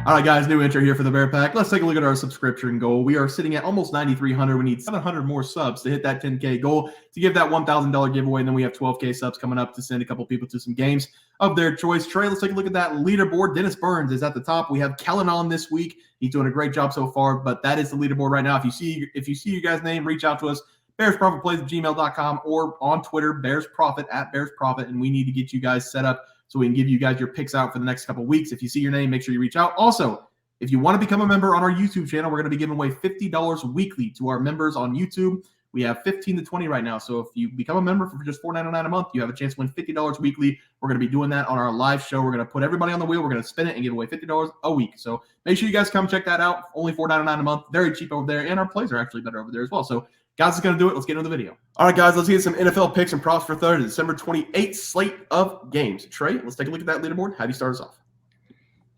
All right, guys, new entry here for the Bear Pack. Let's take a look at our subscription goal. We are sitting at almost 9,300. We need 700 more subs to hit that 10K goal to give that $1,000 giveaway. And then we have 12K subs coming up to send a couple people to some games of their choice. Trey, let's take a look at that leaderboard. Dennis Burns is at the top. We have Kellen on this week. He's doing a great job so far, but that is the leaderboard right now. If you see your guys' name, reach out to us. BearsProfitPlays@gmail.com or on Twitter, BearsProfit @BearsProfit, and we need to get you guys set up so we can give you guys your picks out for the next couple of weeks. If you see your name, make sure you reach out. Also, if you want to become a member on our YouTube channel, we're going to be giving away $50 weekly to our members on YouTube. We have 15 to 20 right now. So if you become a member for just $4.99 a month, you have a chance to win $50 weekly. We're going to be doing that on our live show. We're going to put everybody on the wheel. We're going to spin it and give away $50 a week. So make sure you guys come check that out. Only $4.99 a month. Very cheap over there. And our plays are actually better over there as well. So guys, is going to do it. Let's get into the video. All right, guys, let's get some NFL picks and props for Thursday, December 28th slate of games. Trey, let's take a look at that leaderboard. How do you start us off?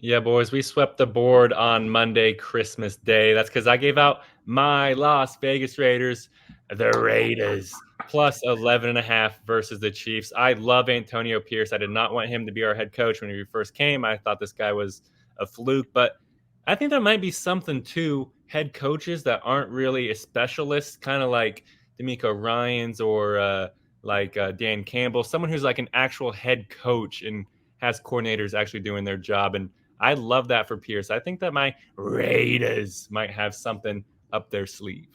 Yeah, boys, we swept the board on Monday, Christmas Day. That's because I gave out my Las Vegas Raiders, the Raiders, plus 11.5 versus the Chiefs. I love Antonio Pierce. I did not want him to be our head coach when he first came. I thought this guy was a fluke, but I think there might be something to head coaches that aren't really a specialist, kind of like D'Amico Ryans or Dan Campbell, someone who's like an actual head coach and has coordinators actually doing their job. And I love that for Pierce. I think that my Raiders might have something up their sleeve.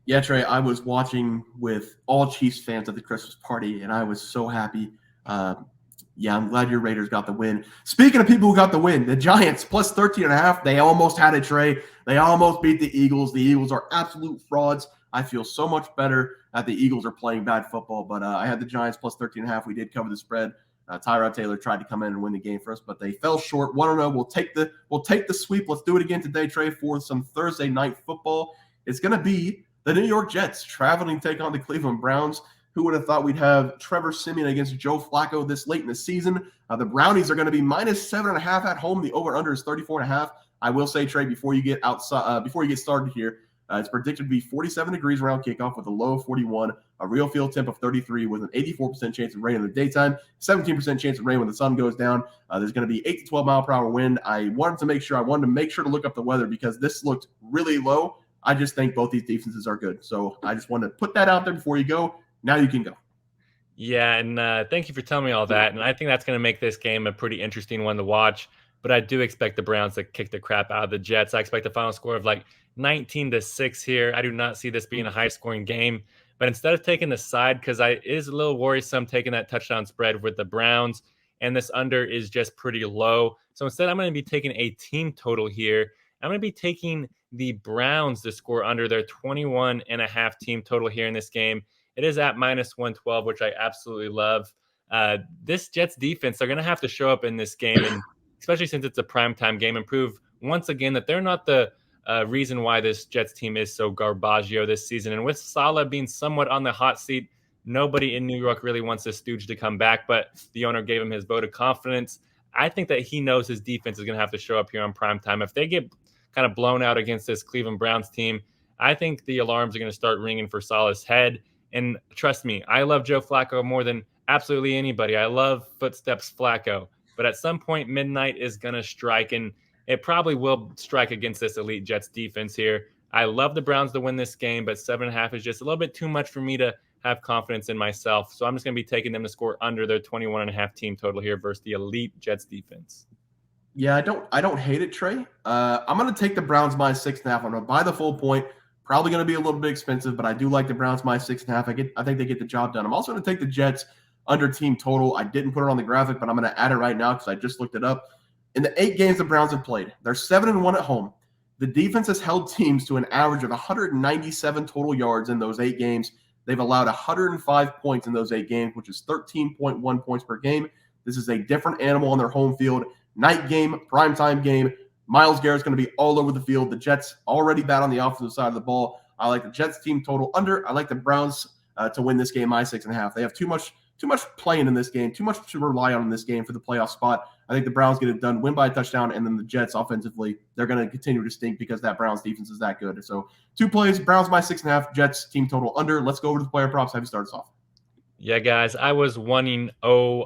Yeah, Trey, I was watching with all Chiefs fans at the Christmas party, and I was so happy. I'm glad your Raiders got the win. Speaking of people who got the win, the Giants plus 13.5. They almost had it, Trey. They almost beat the Eagles. The Eagles are absolute frauds. I feel so much better that the Eagles are playing bad football, but I had the Giants plus 13.5. We did cover the spread. Tyrod Taylor tried to come in and win the game for us, but they fell short. 1-0. We'll take the sweep. Let's do it again today, Trey, for some Thursday night football. It's going to be the New York Jets traveling to take on the Cleveland Browns. Who would have thought we'd have Trevor Siemian against Joe Flacco this late in the season? The Brownies are going to be minus 7.5 at home. The over/under is 34.5. I will say, Trey, before you get started here, it's predicted to be 47 degrees around kickoff with a low of 41, a real field temp of 33 with an 84% chance of rain in the daytime, 17% chance of rain when the sun goes down. There's going to be 8 to 12 mile per hour wind. I wanted to make sure to look up the weather because this looked really low. I just think both these defenses are good. So I just wanted to put that out there before you go. Now you can go. Yeah, and thank you for telling me all that. And I think that's going to make this game a pretty interesting one to watch. But I do expect the Browns to kick the crap out of the Jets. I expect a final score of like 19-6 here. I do not see this being a high-scoring game. But instead of taking the side, because it is a little worrisome taking that touchdown spread with the Browns, and this under is just pretty low. So instead, I'm going to be taking a team total here. I'm going to be taking the Browns to score under their 21.5 team total here in this game. It is at minus 112, which I absolutely love. This Jets defense, they're going to have to show up in this game, and especially since it's a primetime game, and prove once again that they're not the reason why this Jets team is so garbaggio this season. And with Saleh being somewhat on the hot seat, nobody in New York really wants this stooge to come back, but the owner gave him his vote of confidence. I think that he knows his defense is going to have to show up here on primetime. If they get kind of blown out against this Cleveland Browns team, I think the alarms are going to start ringing for Saleh's head. And trust me, I love Joe Flacco more than absolutely anybody. I love footsteps Flacco. But at some point, midnight is going to strike, and it probably will strike against this elite Jets defense here. I love the Browns to win this game, but 7.5 is just a little bit too much for me to have confidence in myself. So I'm just going to be taking them to score under their 21.5 team total here versus the elite Jets defense. Yeah, I don't hate it, Trey. I'm going to take the Browns minus 6.5. I'm going to buy the full point. Probably going to be a little bit expensive, but I do like the Browns minus 6.5. I think they get the job done. I'm also going to take the Jets under team total. I didn't put it on the graphic, but I'm going to add it right now because I just looked it up. In the 8 games the Browns have played, they're 7-1 at home. The defense has held teams to an average of 197 total yards in those 8 games. They've allowed 105 points in those 8 games, which is 13.1 points per game. This is a different animal on their home field. Night game, primetime game. Myles Garrett's going to be all over the field. The Jets already bad on the offensive side of the ball. I like the Jets team total under. I like the Browns to win this game minus 6.5. They have too much playing in this game, too much to rely on in this game for the playoff spot. I think the Browns get it done, win by a touchdown, and then the Jets offensively, they're going to continue to stink because that Browns defense is that good. So 2 plays, Browns minus 6.5, Jets team total under. Let's go over to the player props. Have you start us off? Yeah, guys, I was 1-0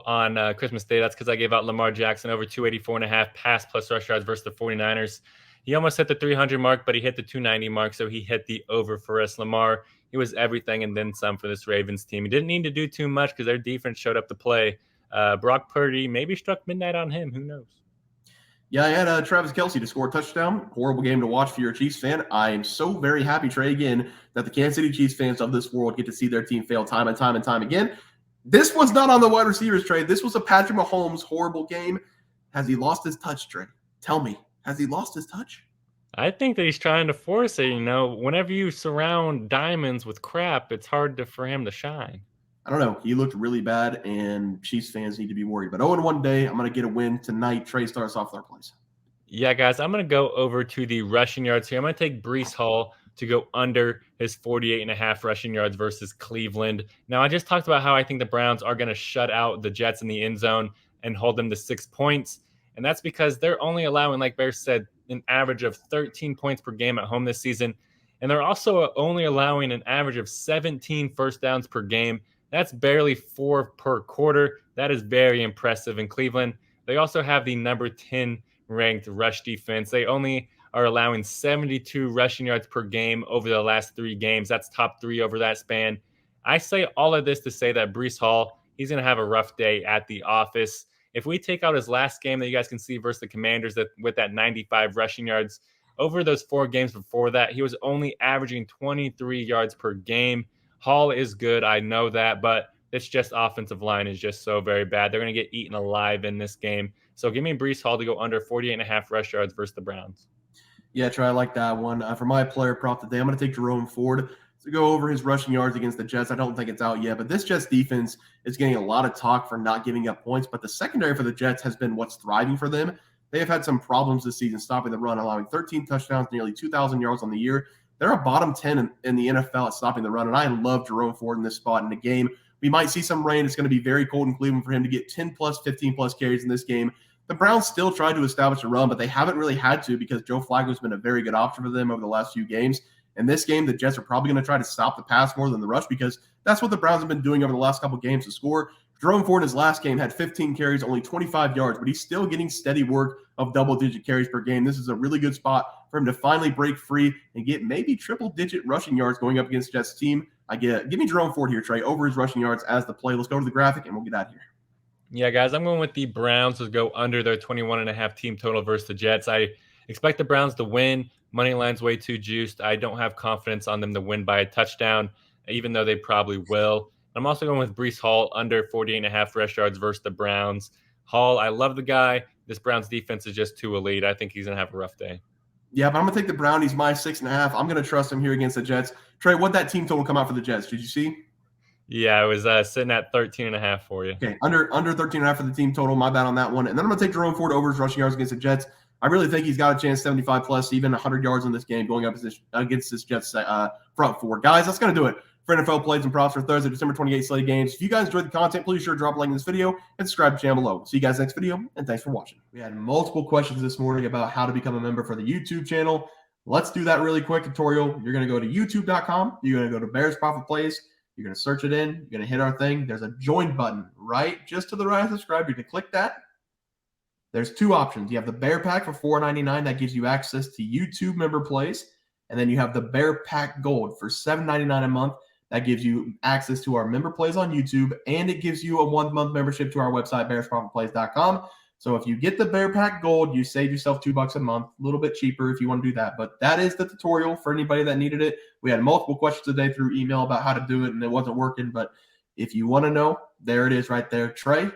on Christmas Day. That's because I gave out Lamar Jackson over 284.5 pass plus rush yards versus the 49ers. He almost hit the 300 mark, but he hit the 290 mark, so he hit the over for us. Lamar, he was everything and then some for this Ravens team. He didn't need to do too much because their defense showed up to play. Brock Purdy maybe struck midnight on him. Who knows? Yeah, I had Travis Kelce to score a touchdown. Horrible game to watch for your Chiefs fan. I am so very happy, Trey, again, that the Kansas City Chiefs fans of this world get to see their team fail time and time and time again. This was not on the wide receivers, Trey. This was a Patrick Mahomes horrible game. Has he lost his touch, Trey? Tell me, has he lost his touch? I think that he's trying to force it. Whenever you surround diamonds with crap, it's hard for him to shine. I don't know. He looked really bad, and Chiefs fans need to be worried. But 0-1 day, I'm going to get a win tonight. Trey, starts off with our plays. Yeah, guys, I'm going to go over to the rushing yards here. I'm going to take Breece Hall to go under his 48.5 rushing yards versus Cleveland. Now, I just talked about how I think the Browns are going to shut out the Jets in the end zone and hold them to 6 points. And that's because they're only allowing, like Bear said, an average of 13 points per game at home this season. And they're also only allowing an average of 17 first downs per game. That's barely 4 per quarter. That is very impressive in Cleveland. They also have the number 10 ranked rush defense. They only are allowing 72 rushing yards per game over the last 3 games. That's top 3 over that span. I say all of this to say that Breece Hall, he's going to have a rough day at the office. If we take out his last game that you guys can see versus the Commanders with that 95 rushing yards, over those 4 games before that, he was only averaging 23 yards per game. Hall is good, I know that, but it's just offensive line is just so very bad. They're going to get eaten alive in this game. So give me Breece Hall to go under 48.5 rush yards versus the Browns. Yeah, Trey, I like that one. For my player prop today, I'm going to take Jerome Ford to go over his rushing yards against the Jets. I don't think it's out yet, but this Jets defense is getting a lot of talk for not giving up points, but the secondary for the Jets has been what's thriving for them. They have had some problems this season stopping the run, allowing 13 touchdowns, nearly 2,000 yards on the year. They're a bottom 10 in the NFL at stopping the run, and I love Jerome Ford in this spot in the game. We might see some rain. It's going to be very cold in Cleveland for him to get 10 plus, 15 plus carries in this game. The Browns still tried to establish a run, but they haven't really had to because Joe Flacco's been a very good option for them over the last few games. In this game, the Jets are probably going to try to stop the pass more than the rush because that's what the Browns have been doing over the last couple of games to score. Jerome Ford in his last game had 15 carries, only 25 yards, but he's still getting steady work of double-digit carries per game. This is a really good spot for him to finally break free and get maybe triple-digit rushing yards going up against Jets' team. Give me Jerome Ford here, Trey, over his rushing yards as the play. Let's go to the graphic, and we'll get out of here. Yeah, guys, I'm going with the Browns to go under their 21.5 team total versus the Jets. I expect the Browns to win. Money line's way too juiced. I don't have confidence on them to win by a touchdown, even though they probably will. I'm also going with Breece Hall under 48.5 rush yards versus the Browns. Hall, I love the guy. This Browns defense is just too elite. I think he's going to have a rough day. Yeah, but I'm going to take the Brownies minus 6.5. I'm going to trust him here against the Jets. Trey, what'd that team total come out for the Jets? Did you see? Yeah, I was sitting at 13.5 for you. Okay, under 13.5 for the team total. My bad on that one. And then I'm going to take Jerome Ford over his rushing yards against the Jets. I really think he's got a chance 75 plus, even 100 yards in this game going up against this Jets front four. Guys, that's going to do it for NFL plays and props for Thursday, December 28th slate games. If you guys enjoyed the content, please sure to drop a like in this video and subscribe to the channel below. See you guys next video, and thanks for watching. We had multiple questions this morning about how to become a member for the YouTube channel. Let's do that really quick tutorial. You're going to go to youtube.com. You're going to go to Bears Profit Plays. You're going to search it in. You're going to hit our thing. There's a join button right just to the right of subscribe. You can click that. There's 2 options. You have the Bear Pack for $4.99. That gives you access to YouTube member plays. And then you have the Bear Pack Gold for $7.99 a month. That gives you access to our member plays on YouTube. And it gives you a 1-month membership to our website, bearsprofitplays.com. So if you get the Bear Pack Gold, you save yourself $2 a month, a little bit cheaper if you want to do that. But that is the tutorial for anybody that needed it. We had multiple questions today through email about how to do it, and it wasn't working. But if you want to know, there it is right there. Trey,